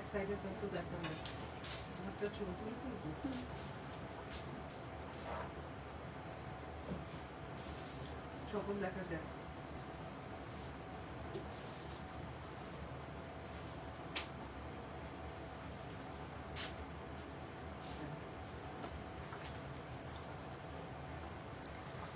Back সাইডে যত দেখা যায় আমারটা ছোট সকল দেখা যায়।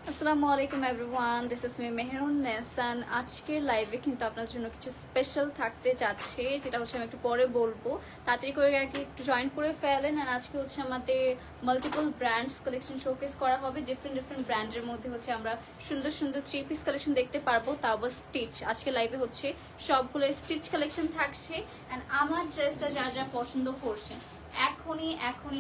আসসালামু আলাইকুম everyone, this is me Mehrun Nesan. আজকের লাইভে কিন্তু আপনার জন্য কিছু স্পেশাল থাকতে যাচ্ছে, যেটা হচ্ছে আমি একটু পরে বলবো। তাড়াতাড়ি করে আর কি একটু জয়েন করে ফেলেন। আর আজকে হচ্ছে আমাদের মাল্টিপল ব্র্যান্ডস কালেকশন শোকেস করা হবে। ডিফারেন্ট ব্র্যান্ডের মধ্যে হচ্ছে আমরা সুন্দর সুন্দর 3 পিস কালেকশন দেখতে পারবো, তাও আবার স্টিচ। আজকে লাইভে হচ্ছে সবগুলো স্টিচ কালেকশন থাকছে। অ্যান্ড আমার ড্রেসটা যা যা পছন্দ করছেন এখনই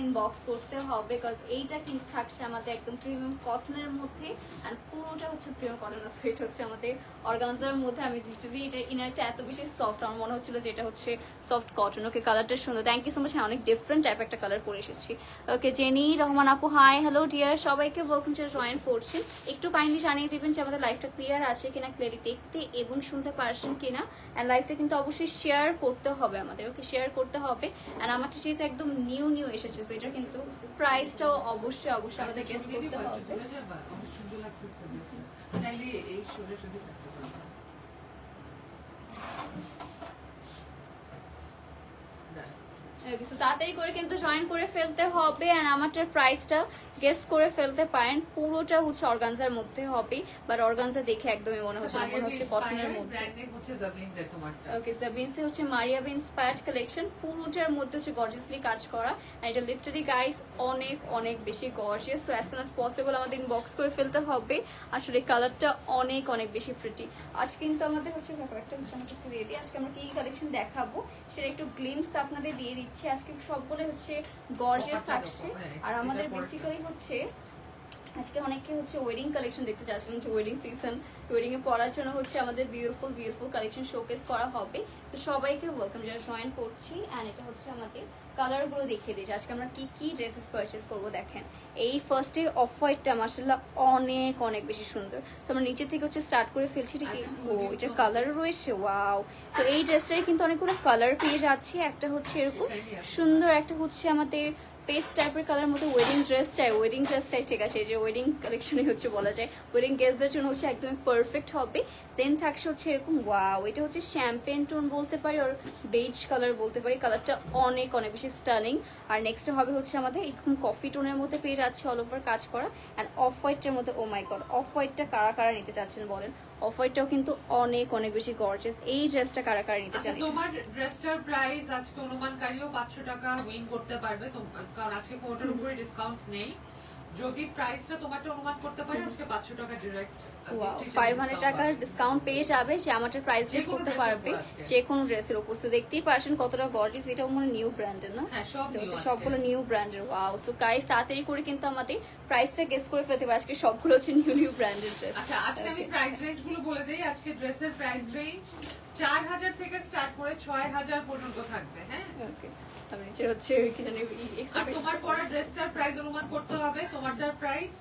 ইনবক্স করতে হবে, বিকজ এইটা কিন্তু থাকছে আমাদের একদম প্রিমিয়াম কটনের মধ্যে। আর পুরোটা হচ্ছে প্রিমিয়াম কটন, এটা হচ্ছে আমাদের অর্গানজার মধ্যে। আমি লিটারালি এটা ইনারটা এত বেশি সফট, আমার মনে হচ্ছিল যে এটা হচ্ছে সফট কটন। ওকে, কালারটা সুন্দর, থ্যাংক ইউ সো মাচ। হ্যাঁ, অনেক ডিফারেন্ট টাইপ একটা কালার করে এসেছি। ওকে, জেনি রহমান আপু হাই, হ্যালো ডিয়ার, সবাইকে ওয়েলকাম টু জয়েন করছেন। একটু কাইন্ডলি জানিয়ে দেবেন যে আমাদের লাইভটা ক্লিয়ার আছে কিনা, ক্লিয়ারলি দেখতে এবং শুনতে পারছেন কিনা। অ্যান্ড লাইভটা কিন্তু অবশ্যই শেয়ার করতে হবে আমাদের, ওকে, শেয়ার করতে হবে। অ্যান্ড আমারটা যেহেতু একদম নিউ এসেছে, তো এটা কিন্তু প্রাইসটাও অবশ্যই আমাদের গেস করতে হবে। সুন্দর লাগতেছে, চাইলে এই শোরে শুধু থাকতে পারবে। তাড়াতাড়ি করে কিন্তু জয়েন করে ফেলতে হবে। আর আমারটার প্রাইসটা গেস করে ফেলতে পারেন। পুরোটা হচ্ছে অর্গানজার মধ্যে হবে, বাট অর্গানজা দেখে একদমই মনে হচ্ছে কটনের মধ্যে। ওকে, জাবিনসে হচ্ছে মারিয়া বিন ইন্সপায়ার্ড কালেকশন। পুরোটার মধ্যে হচ্ছে গর্জিয়াসলি কাজ করা। আর এটা লিটারালি গাইস অনেক বেশি gorgeous. So as soon as possible আমাদের ইনবক্স করে ফেলতে হবে। আসলে কালারটা অনেক বেশি প্রিটি। আজকে কিন্তু আমাদের হচ্ছে একটা হচ্ছে আমাকে একটু দিয়ে দিই, আজকে আমরা কি কালেকশন দেখাবো সেটা একটু গ্লিমস আপনাদের দিয়ে দিচ্ছি। আজকে সবগুলো হচ্ছে গর্জিয়াস থাকছে। আর আমাদের বেসিক্যালি হচ্ছে আজকে অনেকে হচ্ছে ওয়েডিং কালেকশন দেখতে চাচ্ছিলেন, যে ওয়েডিং সিজন, ওয়েডিং এ পরার জন্য হচ্ছে আমাদের বিউটিফুল কালেকশন শোকেস করা হবে। তো সবাইকে ওয়েলকাম যারা জয়েন করছি। অ্যান্ড এটা হচ্ছে আমাদের কালারগুলো দেখিয়ে দিয়েছি আজকে আমরা কি ড্রেসেস পারচেস করবো। দেখেন, এই ফার্স্টের অফ হোয়াইটটা মাশাআল্লাহ অনেক বেশি সুন্দর। তো আমরা নিচে থেকে হচ্ছে স্টার্ট করে ফেলছি। ঠিক, ও এটার কালার রয়েছে, ওয়াও। তো এই ড্রেসটাই কিন্তু অনেকগুলো কালার পেয়ে যাচ্ছি। একটা হচ্ছে এরকম সুন্দর, একটা হচ্ছে আমাদের পেস্ট টাইপের কালার মতো ওয়েডিং ড্রেস চাই, ঠিক আছে, এই যে ওয়েডিং কালেকশনই হচ্ছে বলা যায়, ওয়েডিং গেস্টদের জন্য হচ্ছে একদমই পারফেক্ট হবে। দেন থাকছে হচ্ছে এরকম, ওয়াও, এটা হচ্ছে শ্যাম্পেন টোন বলতে পারি, আর বেজ কালার বলতে পারি। কালারটা অনেক বেশি স্টানিং। আর নেক্সট হবে হচ্ছে আমাদের এরকম কফি টোনের মধ্যে পেয়ে যাচ্ছে, অল ওভার কাজ করা। অ্যান্ড অফ হোয়াইটের মধ্যে, ও মাই গড, অফ হোয়াইটটা কারা নিতে চাচ্ছেন বলেন? অফ হোয়াইটটাও কিন্তু অনেক বেশি গর্জিয়াস। এই ড্রেসটা কারা নিতে চান? তোমার ড্রেসটার প্রাইস আজকে অনুমানকারীও 500 টাকা উইন করতে পারবে, কারণ আজকে কোটার উপরে ডিসকাউন্ট নেই। যদি প্রাইসটা তোমারটা অনুমান করতে পারে, আজকে 500 টাকা ডাইরেক্ট, 500 টাকার ডিসকাউন্ট পেয়ে যাবে, সে আমাদের প্রাইস গেস করতে পারবে যে কোনো ড্রেসের উপর। তো দেখতেই পাচ্ছেন কতটা গর্জিয়াস। এটাও মানে নিউ ব্র্যান্ডের না? হ্যাঁ, সবগুলো নিউ ব্র্যান্ডের। ওয়াও। সো গাইস, তাড়াতাড়ি করে কিন্তু আমাদের প্রাইসটা গেস করে ফেলতে হবে। আজকে সবগুলো হচ্ছে নিউ ব্র্যান্ডের ড্রেস। আচ্ছা, আজকে আমি প্রাইস রেঞ্জ গুলো বলে দেই। আজকে ড্রেসের প্রাইস রেঞ্জ 4000 থেকে স্টার্ট করে 6000 পর্যন্ত থাকবে। হ্যাঁ, ওকে। তোমার পরা ড্রেসটার প্রাইস অনুমান করতে হবে। তোমারটার প্রাইস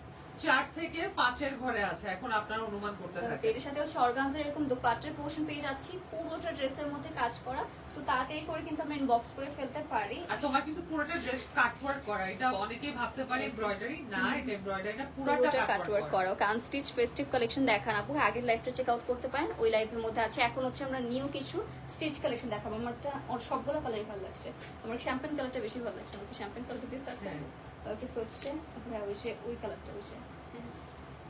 4 থেকে 5 এর ঘরে আছে, এখন আপনারা অনুমান করতে থাকেন। এর সাথে হচ্ছে অর্গানজার এরকম দুপাট্টার পোরশন পেয়ে যাচ্ছি, পুরোটা ড্রেসের মধ্যে কাজ করা। সো তাড়াতাড়ি করে কিন্তু আমরা ইনবক্স করে ফেলতে পারি। আর তোমার কিন্তু পুরোটা ড্রেস কাটওয়ার্ক করা, এটা অনেকেই ভাবতে পারে এমব্রয়ডারি, না, এটা এমব্রয়ডারি না, পুরোটা কাটওয়ার্ক করা। আনস্টিচ ফেস্টিভ কালেকশন দেখান আপু, আগের লাইভটা চেক আউট করতে পারেন, ওই লাইভের মধ্যে আছে। এখন হচ্ছে আমরা নিউ কিছু স্টিচ কালেকশন দেখাবো। আমারটা সবগুলো কালারই ভালো লাগছে, আমার শ্যাম্পেন কালারটা বেশি ভালো লাগছে। আমাকে শ্যাম্পেন কালারটা দিয়ে স্টার্ট করবো। ওকে, সো হচ্ছে ওই কালারটা হচ্ছে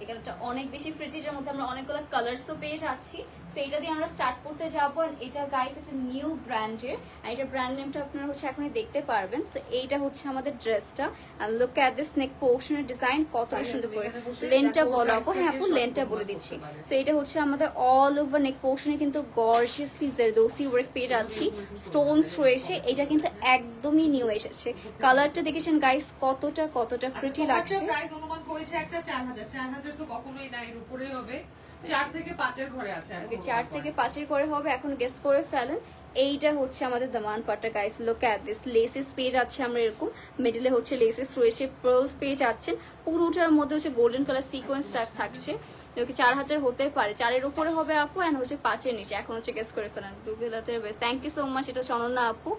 এই কালারটা অনেক বেশি প্রিটি, যার মধ্যে আমরা অনেকগুলো কালারসও পেয়ে যাচ্ছি। সো এটা দিয়ে আমরা স্টার্ট করতে যাবো। এটা গাইস একটা নিউ ব্র্যান্ডের, আর এটা ব্র্যান্ড নেমটা আপনারা হচ্ছে এখনই দেখতে পারবেন। সো এইটা হচ্ছে আমাদের ড্রেসটা। আর লুক এট দিস নেক পোর্শনের ডিজাইন, কতটা সুন্দর করে লেনটা বলো আপু। হ্যাঁ আপু, লেনটা বলে দিচ্ছি। সো এটা হচ্ছে আমাদের অল ওভার নেক পোর্শনে কিন্তু গর্জিয়াসলি জারদোসি ওয়ার্ক পেয়ে যাচ্ছি, স্টোনস রয়েছে। এটা কিন্তু একদমই নিউ এসেছে। কালারটা দেখেছেন গাইস কতটা প্রিটি লাগছে। প্রাইস অনুমান করেছে একটা 4000 তো কখনোই না, এর উপরে হবে। 4 থেকে 5 এর ঘরে আছে। ওকে 4 থেকে 5 এর ঘরে হবে, এখন গেস করে ফেলেন। এইটা হচ্ছে আমাদের দামান পাট্টা guys, look at this. Laces পেজ আছে আমরা এরকম, মিডলে হচ্ছে লেসেস রয়েছে, পার্লস পেজ আছেন, পুরোটার মধ্যে হচ্ছে গোল্ডেন কালার সিকোয়েন্স থাকছে। ওকে 4000 হতে পারে, 4 এর উপরে হবে আপু, এন্ড হচ্ছে 5 এর নিচে। এখন হচ্ছে গেস করে ফেলেন। ডুবিলাতের best, thank you so much. এটা হচ্ছে অনন্যা আপু।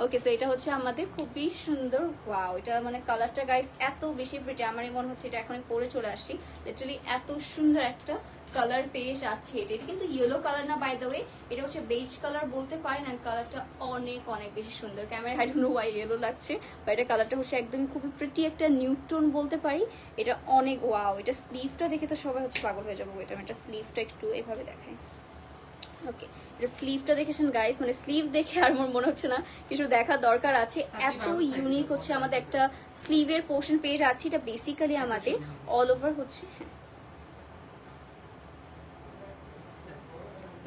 ওকে সো এটা হচ্ছে আমাদের খুবই সুন্দর, ওয়াও এটা মানে কালারটা গাইস এত বেশি প্রিটি, আমারই মনে হচ্ছে এটা এখনই পরে চলে আসি। লিটারালি এত সুন্দর একটা কালার পেয়ে যাচ্ছে। এটা কিন্তু ইয়েলো কালার না বাই দ্য ওয়ে, এটা হচ্ছে বেজ কালার বলতে পারেন, এন্ড কালারটা অনেক অনেক বেশি সুন্দর। Camera I don't know Y yellow লাগছে, বাট এটা কালারটা হচ্ছে একদমই খুবই প্রিটি একটা নিউড টোন বলতে পারি। এটা অনেক ওয়াও। এটা স্লিভটা দেখে তো সবাই হচ্ছে পাগল হয়ে যাবো। এটা আমি এটা স্লিভটা একটু এভাবে দেখাই। ওকে এটা স্লিভটা দেখেছেন গাইস, মানে স্লিভ দেখে আর আমার মনে হচ্ছে না কিছু দেখার দরকার আছে, এত ইউনিক হচ্ছে আমাদের একটা স্লিভের পোর্শন পেয়ে যাচ্ছে। এটা বেসিক্যালি আমাদের অল ওভার হচ্ছে,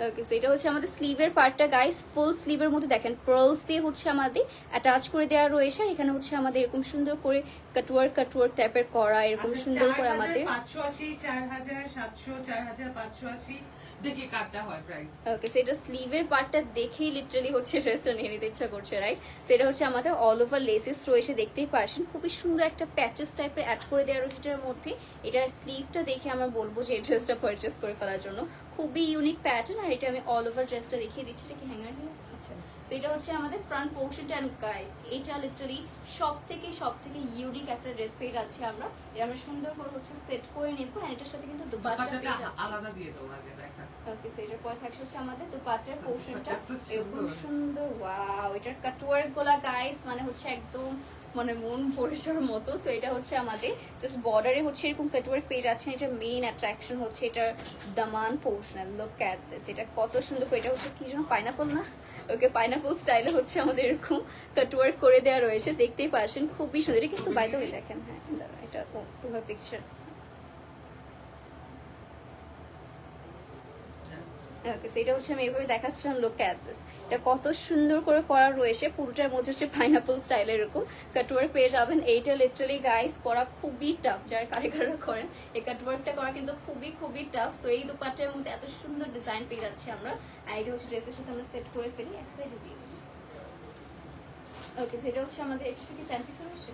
ওকে সো এটা হচ্ছে আমাদের স্লিভের পার্টটা গাইস। ফুল স্লিভের মধ্যে দেখেন পার্লস দিয়ে হচ্ছে আমাদের অ্যাটাচ করে দেওয়া রয়েছে, আর এখানে হচ্ছে আমাদের এরকম সুন্দর করে কাটওয়ার্ক টাইপের করা, এরকম সুন্দর করে আমাদের 580, 4700, 4580 দেখি কাটটা হয় প্রাইস। ওকে সো এটা স্লিভের পার্টটা দেখেই লিটারালি হচ্ছে ড্রেসটা নিয়ে নিতে ইচ্ছা করছে, রাইট? সেটা হচ্ছে আমাদের অল ওভার লেসেস রয়েছে, দেখতেই পারছেন খুবই সুন্দর একটা প্যাচেস টাইপের অ্যাড করে দেওয়া রয়েছে এটার মধ্যে। এটার স্লিভটা দেখে আমরা বলবো যে এই ড্রেসটা পারচেস করে ফেলার জন্য। খুবই ইউনিক প্যাটার্ন, আর এটা আমি অল ওভার ড্রেসটা দেখিয়ে দিচ্ছি। এটা কি হ্যাঙ্গার দিয়ে? আচ্ছা সো এটা হচ্ছে আমাদের ফ্রন্ট পোর্শনটা, এন্ড গাইস এটা লিটারালি সব থেকে ইউনিক একটা ড্রেস পেয়ে যাচ্ছি আমরা। এটা আমরা সুন্দর করে হচ্ছে সেট করে নেব, আর এটার সাথে কিন্তু দুপাট্টা পেয়ে যাচ্ছে আলাদা দিয়ে দাও আগে দেখা। ওকে সো এটার পরে থাকছে হচ্ছে আমাদের দুপাট্টার পোর্শনটা এরকম সুন্দর, ওয়াও এটার কাটওয়ার্ক গুলা গাইস মানে হচ্ছে একদম মানে মন পড়ে যাওয়ার মতো। সো এটা হচ্ছে আমাদের জাস্ট বর্ডারে হচ্ছে এরকম কাটওয়ার্ক পেয়ে যাচ্ছে। এটার মেইন অ্যাট্রাকশন হচ্ছে এটার দামান পোর্শন, লুক এট দিস। এটা কত সুন্দর করে, এটা হচ্ছে কি যেন পাইনাপল না, ওকে পাইনাপল স্টাইলে হচ্ছে আমাদের এরকম কাটওয়ার্ক করে দেওয়া রয়েছে, দেখতেই পারছেন খুবই সুন্দর। এটা কিন্তু বাই দ্য ওয়ে দেখেন, হ্যাঁ এটা ওভার পিকচার। ওকে সেটা হচ্ছে আমি এভাবে দেখাচ্ছিলাম, লুক এট দিস। এটা কত সুন্দর করে করা রয়েছে, পুরোটার মধ্যে হচ্ছে পাইনাপল স্টাইলের এরকম কাটওয়ার্ক পেয়ে যাবেন। এইটা লিটারালি গাইস করা খুবই টাফ, যারা কারিগররা করেন এই কাটওয়ার্কটা করা কিন্তু খুবই টাফ। সো এই দুপাট্টার মধ্যে এত সুন্দর ডিজাইন পেয়ে যাচ্ছি আমরা, আর এটা হচ্ছে ড্রেসের সাথে আমরা সেট করে ফেলি এক সাইডে দিয়ে। ওকে সেটা হচ্ছে আমাদের এটার সাথে প্যান্ট পিসও রয়েছে,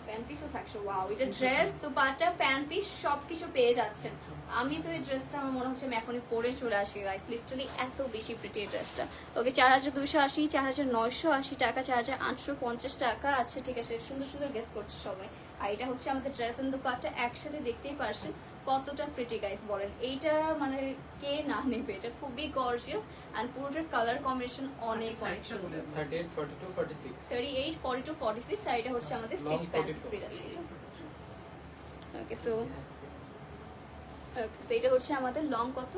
প্যান্ট পিসও থাকছে। ওয়াও এটা ড্রেস দুপাট্টা প্যান্ট পিস সবকিছু পেয়ে যাচ্ছেন। আমি তো এই ড্রেসটা আমার মনে হচ্ছে আমি এখনই পরে চলে আসি গাইস, লিটারালি এত বেশি প্রিটি এই ড্রেসটা। ওকে 4280, 4980 টাকা, 4850 টাকা। আচ্ছা ঠিক আছে, সুন্দর সুন্দর গেস করছে সবাই। আর এটা হচ্ছে আমাদের ড্রেস এন্ড দুপাট্টা একসাথে, দেখতেই পারছেন কতটা প্রিটি গাইস বলেন। এইটা মানে কে না নেবে, এটা খুবই গর্জিয়াস, এন্ড পুরোটার কালার কম্বিনেশন অনেক সুন্দর। 38, 42, 46, 38, 42, 46, আর এটা হচ্ছে আমাদের স্টিচ প্যান্ট স্পিড আছে এটা। ওকে সো এটা হচ্ছে আমাদের লং কত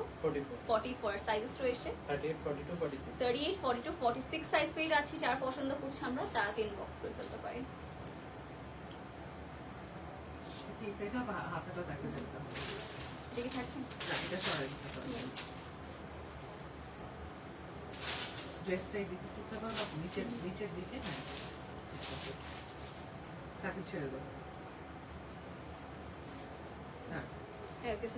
44 সাইজ রয়েছে, 38, 42, 46, 38, 42, 46 সাইজ পেয়ে যাচ্ছি। যার পছন্দ করছে আমরা তারা 3 বক্স করে ফেলতে পারি। সেটা হাতটা দেখা যাবে না, দেখি থাকছে না এটা সরাই দিতে পারবে। ড্রেসটাই দিতে করতে পারবো নিচের দিকে, হ্যাঁ সাথে ছেড়ে দাও। হ্যাঁ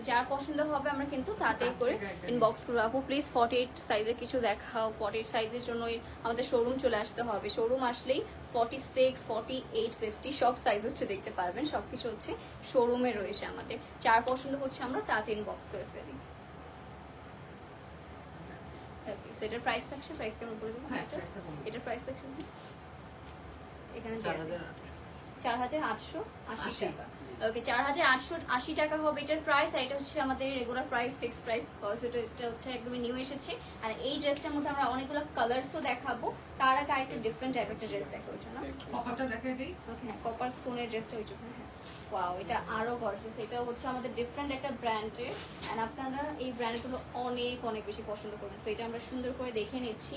যার পছন্দ হবে আমরা কিন্তু তাড়াতাড়ি করে ইনবক্স করবো। আপু প্লিজ 48 সাইজের কিছু দেখাও। 48 সাইজের জন্য আমাদের শোরুম চলে আসতে হবে। শোরুম আসলেই 46, 48, 50 সব সাইজ হচ্ছে দেখতে পারবেন। সবকিছু হচ্ছে শোরুমে রয়েছে আমাদের। যার পছন্দ হচ্ছে আমরা তাড়াতাড়ি ইনবক্স করে ফেলি। ওকে সেটার প্রাইস থাকছে, প্রাইস কেমন করে দেবো? হ্যাঁ এটার প্রাইস থাকছে এখানে 4880 টাকা। ওকে 4880 টাকা হবে এটার প্রাইস। আর এটা হচ্ছে আমাদের regular price, fixed price, cause এটা হচ্ছে একদমই নিউ এসেছে। আর এই ড্রেসটার মধ্যে আমরা অনেকগুলো কালারসও দেখাবো। তার আগে আরেকটা ডিফারেন্ট টাইপের একটা ড্রেস দেখো, ওইটা না কপারটা দেখাই দেই। ওকে হ্যাঁ কপার টোনের ড্রেসটা ওইটা, হ্যাঁ ওয়াও এটা আরো গর্জিয়াস। এটা হচ্ছে আমাদের ডিফারেন্ট একটা ব্র্যান্ডের, এন্ড আপনারা এই ব্র্যান্ডগুলো অনেক বেশি পছন্দ করবেন। সো এটা আমরা সুন্দর করে দেখে নিচ্ছি।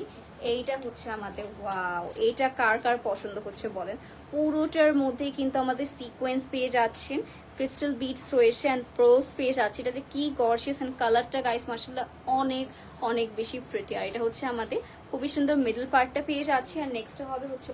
এইটা হচ্ছে আমাদের, ওয়াও এইটা কার কার পছন্দ হচ্ছে বলেন। পুরোটার মধ্যে কিন্তু আমাদের সিকোয়েন্স পেয়ে যাচ্ছেন, ক্রিস্টাল বিটস রয়েছে, এন্ড প্রোস পেয়ে যাচ্ছে। এটা যে কি গর্জিয়াস, এন্ড কালারটা গাইস মাশাআল্লাহ অনেক বেশি প্রিটি। আর এটা হচ্ছে আমাদের খুবই সুন্দর মিডল পার্টটা পেয়ে যাচ্ছে। আর নেক্সট হবে হচ্ছে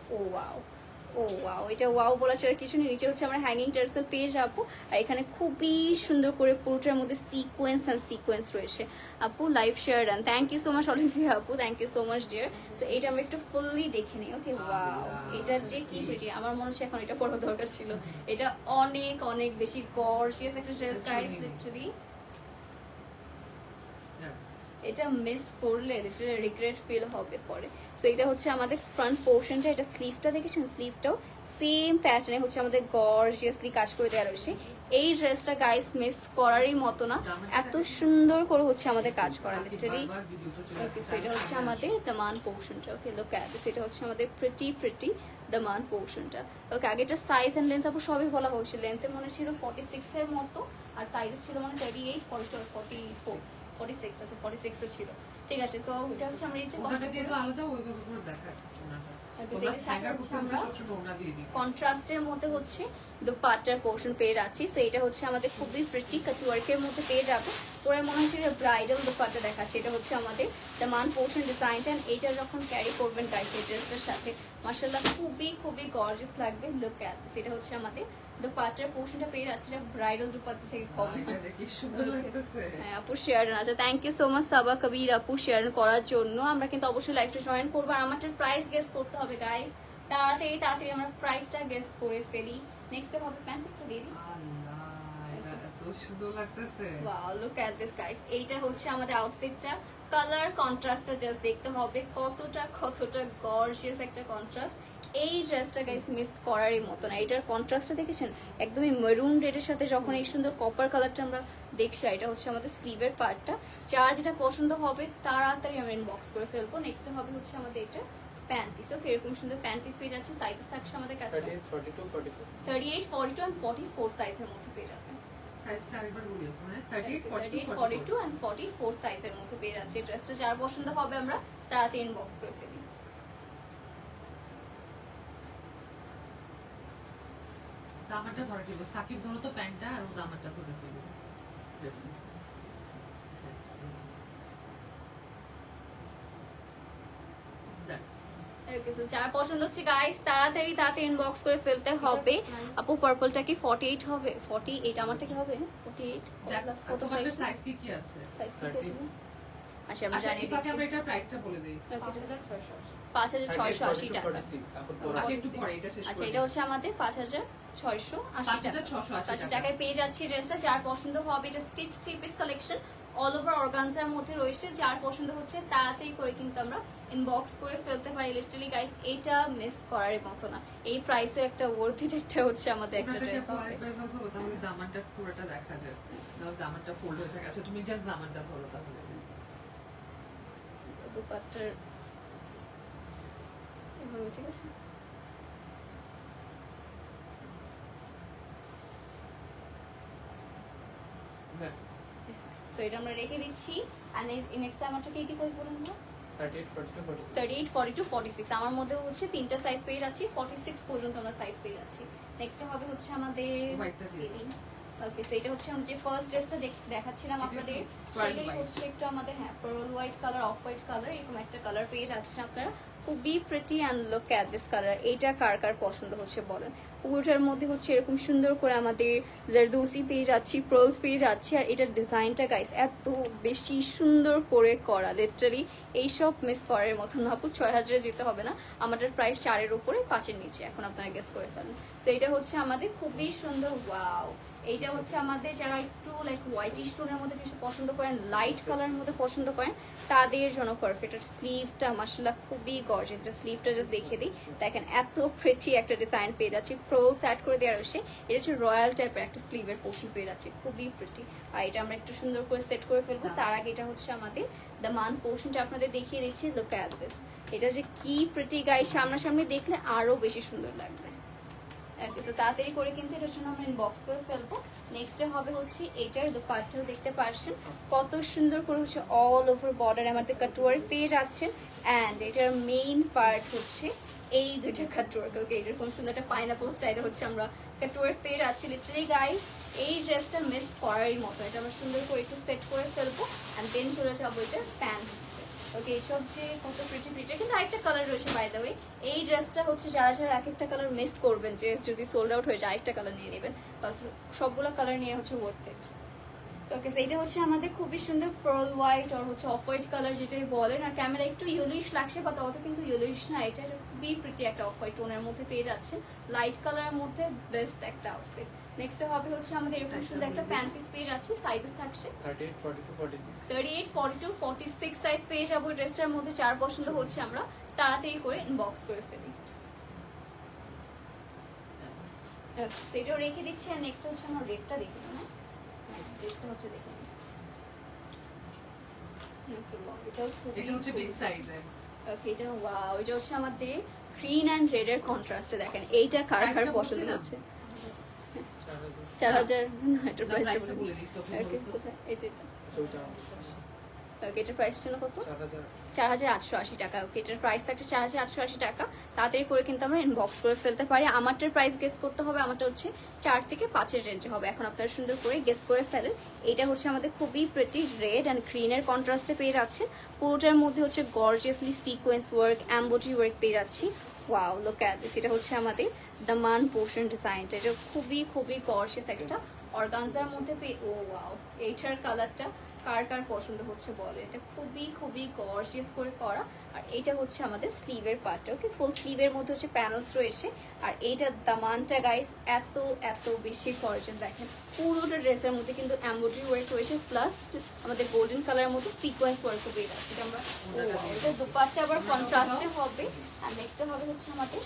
ও ও ওয়াও, এটা ওয়াও বলা ছাড়া কিছু নেই। নিচে হচ্ছে আমরা হ্যাঙ্গিং টার্সেল পেয়ে যাবো, আর এখানে খুবই সুন্দর করে পুরোটার মধ্যে সিকোয়েন্স অ্যান্ড সিকোয়েন্স রয়েছে। আপু live share done, thank you so much Olivia আপু, thank you so much dear. তো এটা আমরা একটু ফুললি দেখে নিই। ওকে ওয়াও, এটা যে কি প্রিটি, আমার মনে হচ্ছে এখন এটা পড়া দরকার ছিল। এটা অনেক অনেক বেশি গর্জিয়াস একটা ড্রেস গাইস, লিটারালি এটা মিস করলে লিটারালি রিগ্রেট ফিল হবে পরে। সো এটা হচ্ছে আমাদের ফ্রন্ট পোর্শনটা, এটা স্লিভটা দেখেছেন, স্লিভটাও সেম প্যাটার্নে হচ্ছে আমাদের গর্জিয়াসলি কাজ করে দেওয়া রয়েছে। এই ড্রেসটা গাইস মিস করারই মতো না, এত সুন্দর করে হচ্ছে আমাদের কাজ করা লিটারালি। ওকে, সো এটা হচ্ছে আমাদের দামান পোর্শনটা। ওকে লুক এট দিস, এটা হচ্ছে আমাদের প্রিটি দামান পোর্শনটা। ওকে, আগেটা সাইজ এন্ড লেন্থ আপু সবই বলা হয়েছে। লেন্থে মনে ছিল 46 এর মতো, আর সাইজ ছিল মানে 38, 42, 44, 46, আচ্ছা 46 ও ছিল। ঠিক আছে, সো এটা হচ্ছে আমরা এতে ওটা দিয়ে তো আলাদা ওইভাবে করে দেখা কন্ট্রাস্টের মধ্যে হচ্ছে দুপাট্টার পোর্শন পেয়ে যাচ্ছি। সো এটা হচ্ছে আমাদের খুবই প্রিটি কাটওয়ার্কের মধ্যে পেয়ে যাবো। পরে মনে হচ্ছে এটা ব্রাইডাল দুপাট্টা দেখাচ্ছে। এটা হচ্ছে আমাদের দামান পোর্শন ডিজাইনটা, এইটা যখন ক্যারি করবেন গাইস এই ড্রেসটার সাথে মাশাআল্লাহ খুবই খুবই গর্জিয়াস লাগবে। লুক এট দিস, এটা হচ্ছে আমাদের দুপাট্টার পোর্শনটা পেয়ে যাচ্ছে। এটা ব্রাইডাল দুপাট্টা থেকে কম। হ্যাঁ আপু শেয়ার আছে, থ্যাংক ইউ সো মাচ সাবা কবির আপু শেয়ার করার জন্য। আমরা কিন্তু অবশ্যই লাইভটা জয়েন করবো, আর আমাদের প্রাইস গেস করতে হবে গাইস। তাড়াতাড়ি আমরা প্রাইসটা গেস করে ফেলি। নেক্সট হবে প্যান্ট পিসটা দিয়ে দিই। Wow look at this guys, এইটা হচ্ছে আমাদের আউটফিটটা। কালার কন্ট্রাস্টটা জাস্ট দেখতে হবে কতটা গর্জিয়াস একটা কন্ট্রাস্ট। এই ড্রেসটা গাইস মিস করারই মতো না। এটার কন্ট্রাস্টটা দেখেছেন, একদমই মেরুন রেডের সাথে যখন এই সুন্দর কপার কালারটা আমরা দেখছি। এটা হচ্ছে আমাদের স্লিভের পার্টটা। যার যেটা পছন্দ হবে তাড়াতাড়ি আমরা ইনবক্স করে ফেলবো। নেক্সট হবে হচ্ছে আমাদের এটা প্যান্ট পিস। ওকে, এরকম সুন্দর প্যান্ট পিস পেয়ে যাচ্ছে। সাইজেস থাকছে আমাদের কাছে 38, 42 and 44 সাইজের মধ্যে পেয়ে যাবেন। 38, 42 and 44 সাইজের মধ্যে পেয়ে যাচ্ছে। ড্রেসটা যার পছন্দ হবে আমরা তাড়াতাড়ি ইনবক্স করে ফেলি। দামাটা ধরে ফেলবো, সাকিব ধরো তো প্যান্টটা, আর দামাটা ধরে ফেলবো। যার পছন্দ হচ্ছে গাইস তাড়াতাড়ি ইনবক্স করে ফেলতে হবে। আপু পার্পলটা কি 48 হবে? 48 আমারটা কি হবে? 48 প্লাস কত সাইজ কি আছে? সাইজ কি আছে? আচ্ছা আমরা জানি দিচ্ছি। আমরা এটা প্রাইসটা বলে দেই। 5680 টাকা। একটু পরে এটা শেষ আচ্ছা এটা হচ্ছে আমাদের 5680 টাকায় পেয়ে যাচ্ছি ড্রেসটা। যার পছন্দ হবে, এটা stitch 3 piece collection, all over organza মধ্যে রয়েছে। যার পছন্দ হচ্ছে তাড়াতাড়ি করে কিন্তু আমরা ইনবক্স করে ফেলতে পারি। লিটারালি গাইস এটা মিস করার মতো না। এই প্রাইসে একটা ওয়ার্থ ইট একটা হচ্ছে আমাদের একটা ড্রেস হবে। তাহলে দামানটা পুরোটা দেখা যায়, দামানটা ফোল্ড হয়ে থাকে। আচ্ছা তুমি জাস্ট দামানটা ধরো তাহলে। দুপাট্টার এভাবে ঠিক আছে। সো এটা আমরা রেখে দিচ্ছি। আর নেক্সট আমারটা কি সাইজ বলুন না? 38, 42, 46 আমার মধ্যে হচ্ছে তিনটা সাইজ পেয়ে যাচ্ছি। 46 পর্যন্ত আমরা সাইজ পেয়ে যাচ্ছি। নেক্সট হবে হচ্ছে আমাদের ওকে, সো এটা হচ্ছে আমরা যে ফার্স্ট ড্রেসটা দেখাচ্ছিলাম আপনাদের, সেটাই হচ্ছে একটু আমাদের pearl white colour, off white colour, এরকম একটা কালার পেয়ে যাচ্ছেন আপনারা। খুবই pretty and look at this colour. এইটা কার কার পছন্দ হচ্ছে বলেন। পুরোটার মধ্যে হচ্ছে এরকম সুন্দর করে আমাদের জারদৌসি পেয়ে যাচ্ছি, প্রলস পেয়ে যাচ্ছি। আর এটার ডিজাইনটা গাইস এত বেশি সুন্দর করে করা, লিটারালি এইসব মিস করার মতো না। আপু 6000 যেতে হবে না, আমাদের প্রাইস 4-এর উপরে 5-এর নিচে। এখন আপনারা গেস করে ফেলেন। তো এটা হচ্ছে আমাদের খুবই সুন্দর। ওয়াও, এইটা হচ্ছে আমাদের যারা একটু লাইক হোয়াইট স্টোনের মধ্যে কিছু পছন্দ করেন, লাইট কালারের মধ্যে পছন্দ করেন, তাদের জন্য পারফেক্ট। আর স্লিভটা মাশাআল্লাহ খুবই গর্জিয়াস। স্লিভটা জাস্ট দেখিয়ে দিই, দেখেন এত প্রিটি একটা ডিজাইন পেয়ে যাচ্ছি। প্রোলস অ্যাড করে দেওয়া রয়েছে। এটা হচ্ছে রয়্যাল টাইপের একটা স্লিভের পোর্শন পেয়ে যাচ্ছে, খুবই প্রিটি। আর এটা আমরা একটু সুন্দর করে সেট করে ফেলবো। তার আগে এটা হচ্ছে আমাদের দামান পোর্শনটা আপনাদের দেখিয়ে দিচ্ছি। লুক এট দিস, এটা যে কি প্রিটি গাইস, সামনাসামনি দেখলে আরো বেশি সুন্দর লাগবে। তাড়াতাড়ি করে কিন্তু এটার জন্য আমরা ইনবক্স করে ফেলবো। নেক্সট হবে হচ্ছে এটার দুপাট্টাও দেখতে পাচ্ছেন কত সুন্দর করে হচ্ছে অল ওভার বর্ডার আমাদের কাটওয়ার্ক পেয়ে যাচ্ছেন। অ্যান্ড এটার মেইন পার্ট হচ্ছে এই দুইটা কাটওয়ার্ক। ওকে, এরকম সুন্দর একটা পাইনাপল স্টাইলে হচ্ছে আমরা কাটওয়ার্ক পেয়ে যাচ্ছি। লিটারালি গাইস এই ড্রেসটা মিস করারই মতো। এটা আমরা সুন্দর করে একটু সেট করে ফেলবো। অ্যান্ড দেন চলে যাবো এটার প্যান্ট। ওকে এইসব যে কত প্রিটি প্রিটি, কিন্তু আরেকটা কালার রয়েছে বাই দ্য ওয়ে। এই ড্রেসটা হচ্ছে যারা যারা এক একটা কালার মিস করবেন, যে যদি সোল্ড আউট হয়ে যায় আরেকটা কালার নিয়ে নেবেন, সবগুলো কালার নিয়ে হচ্ছে ওয়ার্থ ইট। ওকে এইটা হচ্ছে আমাদের খুবই সুন্দর পার্ল হোয়াইট আর হচ্ছে অফ হোয়াইট কালার যেটাই বলেন, আর ক্যামেরা একটু ইয়েলোইশ লাগছে বা ততটা কিন্তু ইয়েলোইশ না, এটা খুবই প্রিটি একটা অফ হোয়াইট টোনের মধ্যে পেয়ে যাচ্ছেন, লাইট কালারের মধ্যে বেস্ট একটা আউটফিট। নেক্সট হবে হচ্ছে আমাদের এরকম সুন্দর একটা প্যান্ট পিস পেয়ে যাচ্ছি, সাইজেস থাকছে 38, 42, 46. 38, 42, 46 সাইজ পেয়ে যাবো। ড্রেসটার মধ্যে যার পছন্দ হচ্ছে আমরা তাড়াতাড়ি করে ইনবক্স করে ফেলি। সেটাও রেখে দিচ্ছি, আর নেক্সট হচ্ছে আমার রেটটা দেখে নেব। রেটটা হচ্ছে দেখে নিই, এটা হচ্ছে বিগ সাইজের। ওকে এটা ওয়াও, এটা হচ্ছে আমাদের গ্রিন অ্যান্ড রেড এর কন্ট্রাস্টে। দেখেন এইটা কার কার পছন্দ হচ্ছে। 4000 না, এটার প্রাইসটা বলে দিই। ওকে কোথায় এটা ওকে এটার প্রাইস ছিল কত? 4880 টাকা। ওকে এটার প্রাইস থাকছে 4880 টাকা। তাড়াতাড়ি করে কিন্তু আমরা ইনবক্স করে ফেলতে পারি। আমারটার প্রাইস গেস করতে হবে, আমারটা হচ্ছে 4 থেকে 5 রেঞ্জে হবে। এখন আপনারা সুন্দর করে গেস করে ফেলেন। এটা হচ্ছে আমাদের খুবই প্রিটি রেড অ্যান্ড গ্রিনের কন্ট্রাস্টে পেয়ে যাচ্ছেন। পুরোটার মধ্যে হচ্ছে gorgeously sequence work, embroidery work পেয়ে যাচ্ছি। Wow look at this. এটা হচ্ছে আমাদের দামান পোর্শন ডিজাইনটা, এটা খুবই খুবই গর্জিয়াস একটা অর্গানজার মধ্যে ও ওয়াও, এইটার কালারটা কার কার পছন্দ হচ্ছে বলে। এটা খুবই খুবই গর্জিয়াস করে করা, আর এটা হচ্ছে আমাদের স্লিভের পার্টটা। ওকে ফুল স্লিভের মধ্যে হচ্ছে প্যানেলস রয়েছে, আর এইটার দামানটা গাইস এত এত বেশি গর্জিয়াস। দেখেন পুরোটা ড্রেসের মধ্যে কিন্তু এমব্রয়ডারি ওয়ার্ক রয়েছে, প্লাস আমাদের গোল্ডেন কালারের মধ্যে সিকোয়েন্স ওয়ার্কও পেয়ে যাচ্ছে। এটা আমরা এটা দুপাট্টা আবার কন্ট্রাস্টে হবে, আর নেক্সটটা হবে হচ্ছে আমাদের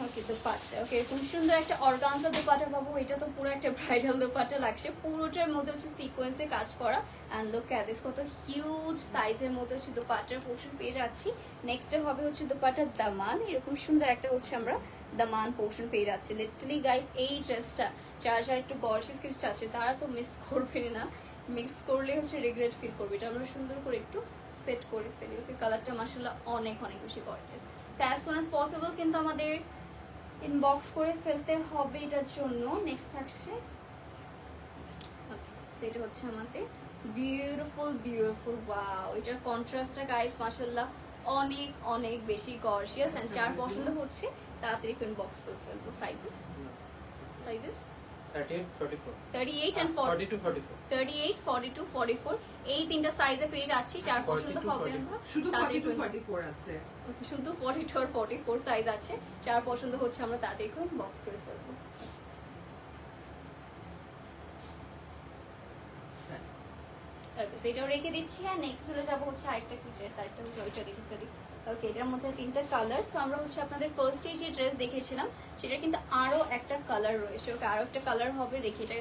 ওকে দোপাট্টা। ওকে এরকম সুন্দর একটা অর্গানজা দোপাট্টা পাবো। এটা তো পুরো একটা ব্রাইডাল দোপাট্টা লাগছে, পুরোটার মধ্যে হচ্ছে সিকোয়েন্সে কাজ করা। অ্যান্ড লুক অ্যাট দিস, কত হিউজ সাইজের মধ্যে হচ্ছে দোপাট্টার পোর্শন পেয়ে যাচ্ছি। নেক্সটে হবে হচ্ছে দোপাট্টার দামান, এরকম সুন্দর একটা হচ্ছে আমরা দামান পোর্শন পেয়ে যাচ্ছি। লিটারালি গাইস এই ড্রেসটা যারা যারা একটু গর্জিয়াস কিছু চাচ্ছে তারা তো মিস করবে না, মিক্স করলে হচ্ছে রিগ্রেট ফিল করবে। এটা আমরা সুন্দর করে একটু সেট করে ফেলি। ওকে কালারটা মাশাআল্লাহ অনেক অনেক বেশি gorgeous. As soon as possible কিন্তু আমাদের ইনবক্স করে ফেলতে হবে এটার জন্য। নেক্সট থাকছে সেটা হচ্ছে আমাদের বিউটিফুল বিউটিফুল ওয়াও, এটার কন্ট্রাস্টটা গাইস মাশাআল্লাহ অনেক অনেক বেশি গর্জিয়াস। এন্ড যার পছন্দ হচ্ছে তাড়াতাড়ি ইনবক্স করে ফেলবো। সাইজেস 38, 44. 38 and 42, 44. 38, 42, 44 এই তিনটা সাইজে পেয়ে যাচ্ছি। যার পছন্দ হবে আমরা শুধু 42, 44 আছে। শুধু 42 আর 44 সাইজ আছে, যার পছন্দ হচ্ছে আমরা তাড়াতাড়ি করে বক্স করে ফেলবো। সেটাও রেখে দিচ্ছি। আর নেক্সট চলে যাবো হচ্ছে আরেকটা কি ড্রেস, আরেকটা হচ্ছে ওইটা দেখে ফেলি। ওকে এটার মধ্যে তিনটা কালার। সো আমরা হচ্ছে আপনাদের ফার্স্টে যে ড্রেস দেখেছিলাম সেটা কিন্তু আরো একটা কালার রয়েছে। ওকে আরো একটা কালার হবে, দেখি এটা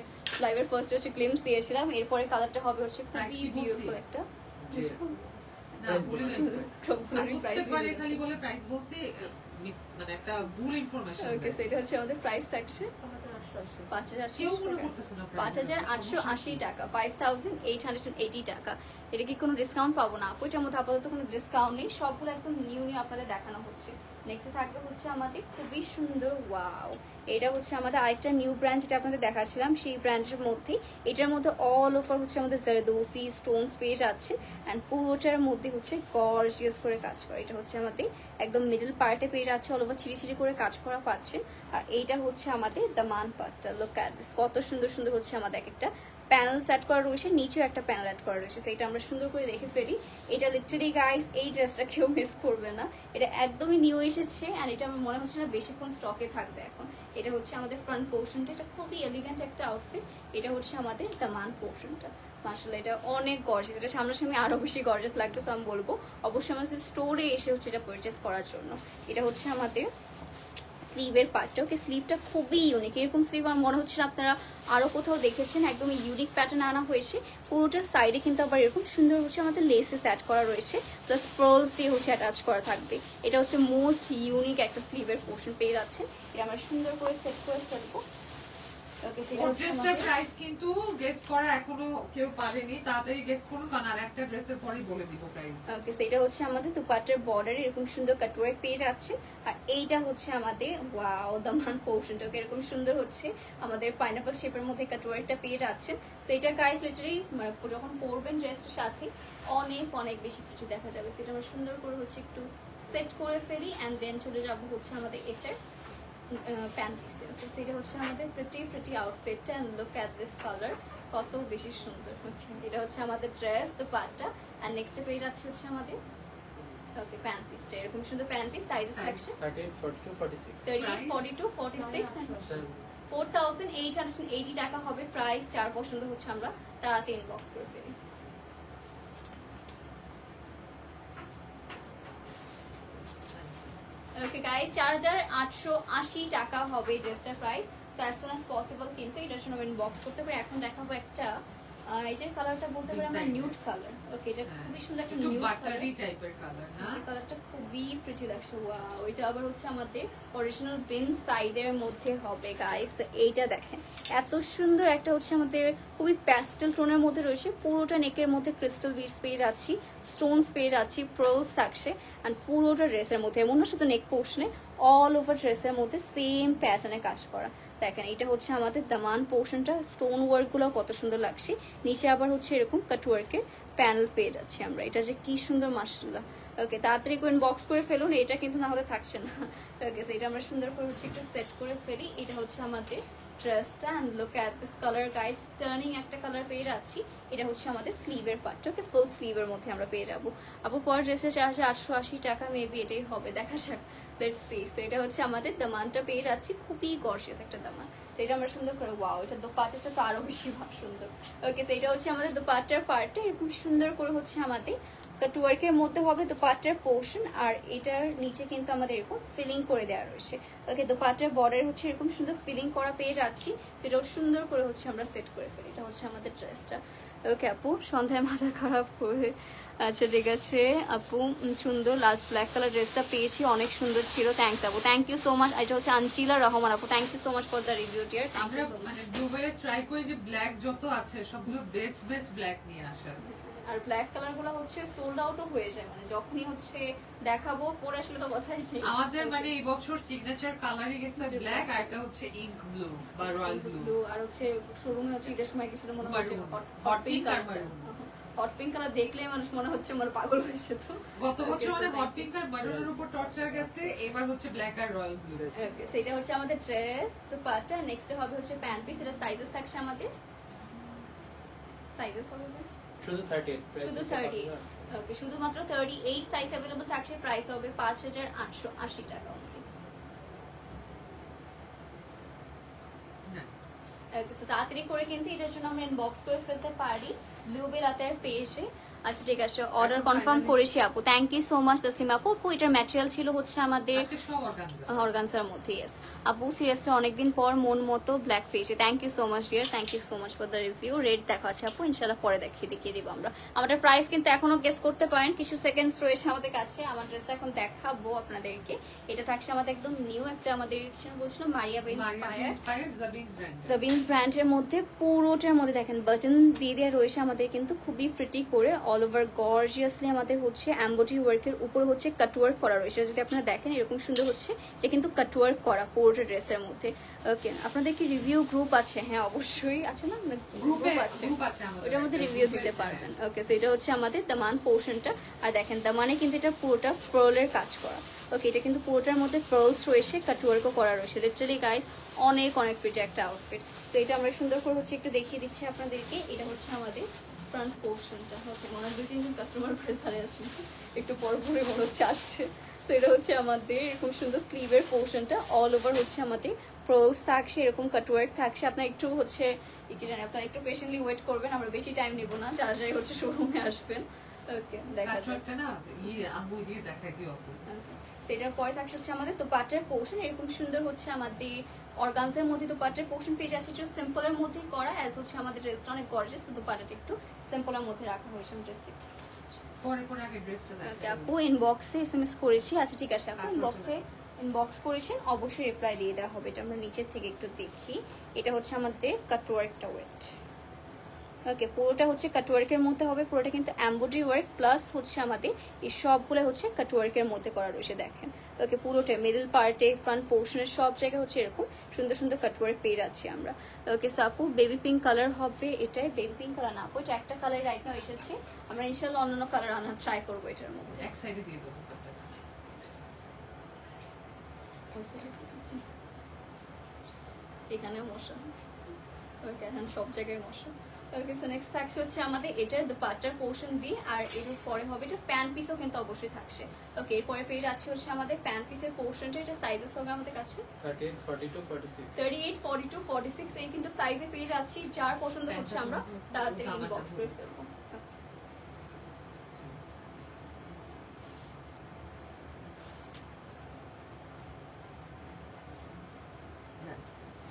লাইভের ফার্স্টে হচ্ছে গ্লিমস দিয়েছিলাম, এরপরে কালারটা হবে হচ্ছে খুবই বিউটিফুল একটা। না ভুলে নাই, খালি বলে প্রাইস বলছি, মানে একটা ভুল ইনফরমেশন। ওকে সেটা হচ্ছে আমাদের প্রাইস থাকছে 5880 টাকা, 5880 টাকা। এটা কি কোনো ডিসকাউন্ট পাবো না আপু? এটার মধ্যে আপাতত কোনো ডিসকাউন্ট নেই, সবগুলো একদম নিউ নিউ আপনাদের দেখানো হচ্ছে। নেক্সট থাকবে হচ্ছে আমাদের খুবই সুন্দর ওয়াও, এটা হচ্ছে আমাদের আরেকটা নিউ ব্র্যান্ড যেটা আপনাদের দেখাচ্ছিলাম, সেই ব্র্যান্ডের মধ্যে এটার মধ্যে অল ওভার হচ্ছে আমাদের জারদোসি স্টোনস পেয়ে যাচ্ছে। অ্যান্ড পুরোটার মধ্যে হচ্ছে গর্জিয়াস করে কাজ করা। এটা হচ্ছে আমাদের একদম মিডল পার্টে পেয়ে যাচ্ছে, অল ওভার ছিঁড়ি ছিঁড়ি করে কাজ করা পাচ্ছেন। আর এইটা হচ্ছে আমাদের দামান পার্টটা। লুক অ্যাট দিস, কত সুন্দর সুন্দর হচ্ছে আমাদের একটা প্যানেল সেট করা রয়েছে, নিচেও একটা প্যানেল অ্যাড করা রয়েছে। সেইটা আমরা সুন্দর করে দেখে ফেলি। এটা লিটারালি গাইস এই ড্রেসটা কেউ মিস করবে না, এটা একদমই নিউ এসেছে। আর এটা আমার মনে হচ্ছে না বেশিক্ষণ স্টকে থাকবে এখন। এটা হচ্ছে আমাদের ফ্রন্ট পোর্শনটা, এটা খুবই এলিগেন্ট একটা আউটফিট। এটা হচ্ছে আমাদের দামান পোর্শনটা। মাশাআল্লাহ এটা অনেক গর্জিয়াস, এটা সামনাসামনি আরো বেশি গর্জিয়াস লাগতেছে আমি বলবো। অবশ্যই আমাদের স্টোরে এসে হচ্ছে এটা পারচেস করার জন্য। এটা হচ্ছে আমাদের স্লিভের পার্টটা। ওকে স্লিভটা খুবই ইউনিক, এরকম স্লিভ আমার মনে হচ্ছে আপনারা আরো কোথাও দেখেছেন। একদম ইউনিক প্যাটার্ন আনা হয়েছে। পুরোটার সাইডে কিন্তু আবার এরকম সুন্দর হচ্ছে আমাদের লেসেস অ্যাড করা রয়েছে, প্লাস পার্লস দিয়ে হচ্ছে অ্যাটাচ করা থাকবে। এটা হচ্ছে মোস্ট ইউনিক একটা স্লিভের পোর্শন পেয়ে যাচ্ছেন। এটা আমরা সুন্দর করে সেট করে ফেলবো। ওকে সেটা হচ্ছে ড্রেসটার প্রাইস কিন্তু গেস করা এখনো কেউ পারেনি, তাড়াতাড়ি গেস করুন কারণ আর একটা ড্রেসের পরেই বলে দিব প্রাইস। ওকে সেটা হচ্ছে আমাদের দুপাট্টার বর্ডারে এরকম সুন্দর কাটওয়ার্ক পেয়ে যাচ্ছে, আর এইটা হচ্ছে আমাদের ওয়াও দামান পোর্শনটা এরকম সুন্দর হচ্ছে আমাদের পাইনাপল শেপের মধ্যে কাটওয়ার্কটা পেয়ে যাচ্ছে। তো এটা গাইস লিটারালি যখন পরবেন ড্রেসটার সাথে অনেক অনেক বেশি কিছু দেখা যাবে। সেটা আমরা সুন্দর করে হচ্ছে একটু সেট করে ফেলি এন্ড দেন চলে যাব হচ্ছে আমাদের এটা প্যান্ট পিসে। তো সেটা হচ্ছে আমাদের প্রিটি আউটফিটটা and look at this colour, কত বেশি সুন্দর। এটা হচ্ছে আমাদের ড্রেস দুপাট্টা এন্ড নেক্সট পেয়ে যাচ্ছে হচ্ছে আমাদের ওকে প্যান্ট পিসটা এরকম সুন্দর প্যান্ট পিস সাইজেস সেকশন 38 42 46 38 42 46 4880 টাকা হবে প্রাইস। যার পছন্দ হচ্ছে আমরা তাড়াতাড়ি ইনবক্স করে ফেলি। ওকে গাইস 4880 টাকা হবে ড্রেসটার price. So as soon as possible কিন্তু এটার জন্য ইনবক্স করতে পারি। এখন দেখাবো একটা এটার কালারটা বলতে পারি আমরা নিউড কালার। ওকে এটা খুবই সুন্দর একটা নিউড বাটারি টাইপের কালার না, এই কালারটা খুবই প্রিটি লাগছে। ওয়াও এটা আবার হচ্ছে আমাদের অরিজিনাল প্রিন্ট সাইডের মধ্যে হবে গাইস। এইটা দেখেন এত সুন্দর একটা হচ্ছে আমাদের খুবই প্যাস্টেল টোনের মধ্যে রয়েছে, পুরোটা নেকের মধ্যে ক্রিস্টাল বিটস পেয়ে যাচ্ছি, স্টোনস পেয়ে যাচ্ছি, পার্লস থাকছে এন্ড পুরোটা ড্রেসের মধ্যে এমন না শুধু নেক পোর্শনে অল ওভার ড্রেসের মধ্যে সেম প্যাটার্নে কাজ করা। দেখেন এটা হচ্ছে আমাদের দামান পোর্শনটা, স্টোন ওয়ার্ক গুলো কত সুন্দর লাগছে, নিচে আবার হচ্ছে এরকম কাটওয়ার্কের প্যানেল পেয়ে যাচ্ছি আমরা। এটা যে কি সুন্দর মাশাআল্লাহ। ওকে তাড়াতাড়ি করে বক্স করে ফেলুন, এটা কিন্তু না হলে থাকছে না। ওকে সো এটা আমরা সুন্দর করে হচ্ছে একটু সেট করে ফেলি। এটা হচ্ছে আমাদের ড্রেসটা and look at this colour guys, turning একটা কালার পেয়ে যাচ্ছি। এটা হচ্ছে আমাদের স্লিভের পার্টটা, ওকে ফুল স্লিভের মধ্যে আমরা পেয়ে যাবো। আবার পরের ড্রেসের চার্জ 880 টাকা, মেবি এটাই হবে, দেখা যাক, লেটস সি। সো এটা হচ্ছে আমাদের দামানটা পেয়ে যাচ্ছি, খুবই গর্জিয়াস একটা দামান। তো এটা আমরা সুন্দর করে ওয়াও এটা দোপাট্টাটা তো আরো বেশি সুন্দর। ওকে সো এটা হচ্ছে আমাদের দোপাট্টার পার্টটা, এরকম সুন্দর করে হচ্ছে আমাদের কাটওয়ার্কের মধ্যে হবে দোপাট্টার পোর্শন, আর এটার নিচে কিন্তু আমাদের এরকম ফিলিং করে দেওয়া রয়েছে। ওকে দোপাট্টার বর্ডার হচ্ছে এরকম সুন্দর ফিলিং করা পেয়ে যাচ্ছি, এটাও সুন্দর করে হচ্ছে আমরা সেট করে ফেলি। এটা হচ্ছে আমাদের ড্রেসটা। ওকে আপু সন্ধ্যায় মাথা খারাপ করে, আচ্ছা ঠিক আছে আপু সুন্দর লাস্ট ব্ল্যাক কালার ড্রেসটা পেয়েছি, অনেক সুন্দর ছিল, থ্যাংকস আপু, থ্যাংক ইউ সো মাচ। এটা হচ্ছে আনচিলা রহমান আপু, thank you so much for the review dear. আমরা মানে ব্লুবেরি ট্রাই করি যে ব্ল্যাক যত আছে সবগুলো বেস্ট ব্ল্যাক নিয়ে আসার। আর ব্ল্যাক কালার গুলো হচ্ছে সোল্ড আউটও হয়ে যায়, মানে যখনই হচ্ছে দেখাবো পরে আসলে তো কথাই নেই। আমাদের মানে এই বছর সিগনেচার কালারই গেছে ব্ল্যাক, আর এটা হচ্ছে ইঙ্ক ব্লু বা রয়্যাল ব্লু, আর হচ্ছে শোরুমে হচ্ছে ঈদের সময় কিছু মনে হচ্ছে হট পিঙ্ক আর মারুন। হট পিঙ্ক কালার দেখলে মানুষ মনে হচ্ছে আমার পাগল হয়েছে। তো গত বছর মানে হট পিঙ্ক আর মারুনের উপর টর্চার গেছে, এবার হচ্ছে ব্ল্যাক আর রয়্যাল ব্লু। ওকে সেটা হচ্ছে আমাদের ড্রেস দুপাট্টা। নেক্সট হবে হচ্ছে প্যান্ট পিস, এটা সাইজেস থাকছে আমাদের সাইজেস হবে শুধু 38 শুধু 38। ওকে শুধুমাত্র 38 সাইজ अवेलेबल থাকছে, প্রাইস হবে 5880 টাকা। ওকে সো তাড়াতাড়ি করে কিন্তু এটার জন্য আমরা ইনবক্স করে ফেলতে পারি ব্লু বেল আতার পেজে। আচ্ছা ঠিক আছে অর্ডার কনফার্ম করেছি আপু, thank you so much Taslima আপু। আপু এটার ম্যাটেরিয়াল ছিল হচ্ছে আমাদের অর্গানজার মধ্যে। ইয়েস আপু সিরিয়াসলি অনেকদিন পর মন মতো ব্ল্যাক পেয়েছে, thank you so much dear, thank you so much for the review. Rate দেখা আছে আপু, ইনশাল্লাহ পরে দেখিয়ে দিব আমরা। আমাদের প্রাইস কিন্তু এখনো গেস করতে পারেন, কিছু সেকেন্ডস রয়েছে আমাদের কাছে। আমার ড্রেসটা এখন দেখাবো আপনাদেরকে। এটা থাকছে আমাদের একদম নিউ একটা আমাদের বলছিলাম মারিয়া জাবিনস ব্র্যান্ডের মধ্যে, পুরোটার মধ্যে দেখেন বাটন দিয়ে দেওয়া রয়েছে আমাদের কিন্তু খুবই প্রিটি করে অল ওভার গর্জিয়াসলি আমাদের হচ্ছে এমব্রয়ডারি ওয়ার্কের উপরে হচ্ছে কাটওয়ার্ক করা রয়েছে। যদি আপনারা দেখেন এরকম সুন্দর হচ্ছে, এটা কিন্তু কাটওয়ার্ক করা পুরোটা ড্রেসের মধ্যে। ওকে আপনাদের কি রিভিউ গ্রুপ আছে? হ্যাঁ অবশ্যই আছে না, গ্রুপ আছে, ওটার মধ্যে রিভিউ দিতে পারবেন। ওকে সো এটা হচ্ছে আমাদের দামান পোর্শনটা, আর দেখেন দামানে কিন্তু এটা পুরোটা পার্লের কাজ করা। ওকে এটা কিন্তু পুরোটার মধ্যে পার্লস রয়েছে, কাটওয়ার্কও করা রয়েছে। লিটারালি গাইস অনেক প্রিটি একটা আউটফিট। তো এটা আমরা সুন্দর করে হচ্ছে একটু দেখিয়ে দিচ্ছি আপনাদেরকে। এটা হচ্ছে আমাদের ফ্রন্ট পোর্শনটা। ওকে মনে হয় 2-3 কাস্টমার ধারে আসে, একটু পরে মনে হচ্ছে আসছে। তো এটা হচ্ছে আমাদের এরকম সুন্দর স্লিভের পোর্শনটা, অল ওভার হচ্ছে আমাদের পার্লস থাকছে, এরকম কাটওয়ার্ক থাকছে। আপনার একটু হচ্ছে কি জানি আপনারা একটু পেশেন্টলি ওয়েট করবেন, আমরা বেশি টাইম নেব না, যারা যারা হচ্ছে শোরুমে আসবেন। ওকে দেখা যাচ্ছে না আম্মু দিয়ে দেখাই দিও আপু। সেটার পরে থাকছে হচ্ছে আমাদের দোপাট্টার পোর্শন, এরকম সুন্দর হচ্ছে আমাদের অর্গানজার মধ্যে দোপাট্টার পোর্শন পেয়ে যাচ্ছে, একটু সিম্পলের মধ্যে করা, অ্যাজ হচ্ছে আমাদের ড্রেসটা অনেক গর্জিয়াস, দোপাট্টাটা একটু সিম্পলের মধ্যে রাখা হয়েছে ড্রেসটা। পরে আগে ড্রেসটা দেখাই। আপু ইনবক্সে এসএমএস করেছি, আচ্ছা ঠিক আছে আপু ইনবক্সে ইনবক্স করেছেন অবশ্যই রিপ্লাই দিয়ে দেওয়া হবে। এটা আমরা নিচের থেকে একটু দেখি, এটা হচ্ছে আমাদের কাটওয়ার্কটা ওয়েট। ওকে, পুরোটা হচ্ছে কাটওয়ার্কের মধ্যে হবে, পুরোটা কিন্তু এমব্রয়ডারি ওয়ার্ক প্লাস হচ্ছে আমাদের এই সবগুলো হচ্ছে কাটওয়ার্কের মধ্যে করা রয়েছে দেখেন। ওকে, পুরোটা মিডল পার্টে ফ্রন্ট পোর্শনের সব জায়গায় হচ্ছে এরকম সুন্দর সুন্দর কাটওয়ার্ক পেয়ে যাচ্ছি আমরা। ওকে সাপু, বেবি পিঙ্ক কালার হবে এটাই, বেবি পিঙ্ক কালার না আপু, এটা একটা কালার রাইট নাও এসেছে, আমরা ইনশাআল্লাহ অন্যান্য কালার আনার ট্রাই করবো এটার মধ্যে। এক সাইডে দিয়ে দেবো এখানেও মশা, ওকে এখন সব জায়গায় মশা। ওকে, সো নেক্সট থাকছে হচ্ছে আমাদের এটার দুপাট্টার পোর্শন দিয়ে, আর এর পরে হবে এটা প্যান্ট পিসও কিন্তু অবশ্যই থাকছে। ওকে, এরপরে পেয়ে যাচ্ছে হচ্ছে আমাদের প্যান্ট পিসের পোর্শনটা, এটা সাইজেস হবে আমাদের কাছে 38, 42, 46. 38, 42, 46 এই কিন্তু সাইজে পেয়ে যাচ্ছি। যার পছন্দ হচ্ছে আমরা তাড়াতাড়ি ইনবক্স করে ফেলবো।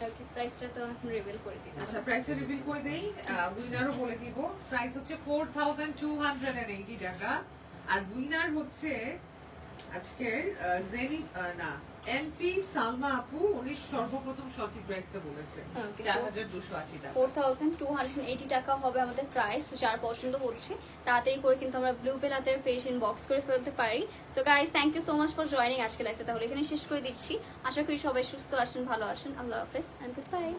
ওকে, প্রাইসটা তো এখন রিভিল করে দিই। আচ্ছা, প্রাইসটা রিভিল করে দেই, উইনারও বলে দিব। প্রাইস হচ্ছে 4280 টাকা, আর উইনার হচ্ছে আজকের জেনি না এমপি সালমা আপু, উনি সর্বপ্রথম সঠিক প্রাইসটা বলেছে 4280 টাকা। 4280 টাকা হবে আমাদের প্রাইস। যার পছন্দ হচ্ছে তাড়াতাড়ি করে কিন্তু আমরা ব্লু বেলাতের পেজ ইনবক্স করে ফেলতে পারি। So guys, thank you so much for joining আজকে লাইভটা। তাহলে এখানে শেষ করে দিচ্ছি। আশা করি সবাই সুস্থ আছেন, ভালো আছেন। আল্লাহ হাফেজ এন্ড গুড বাই।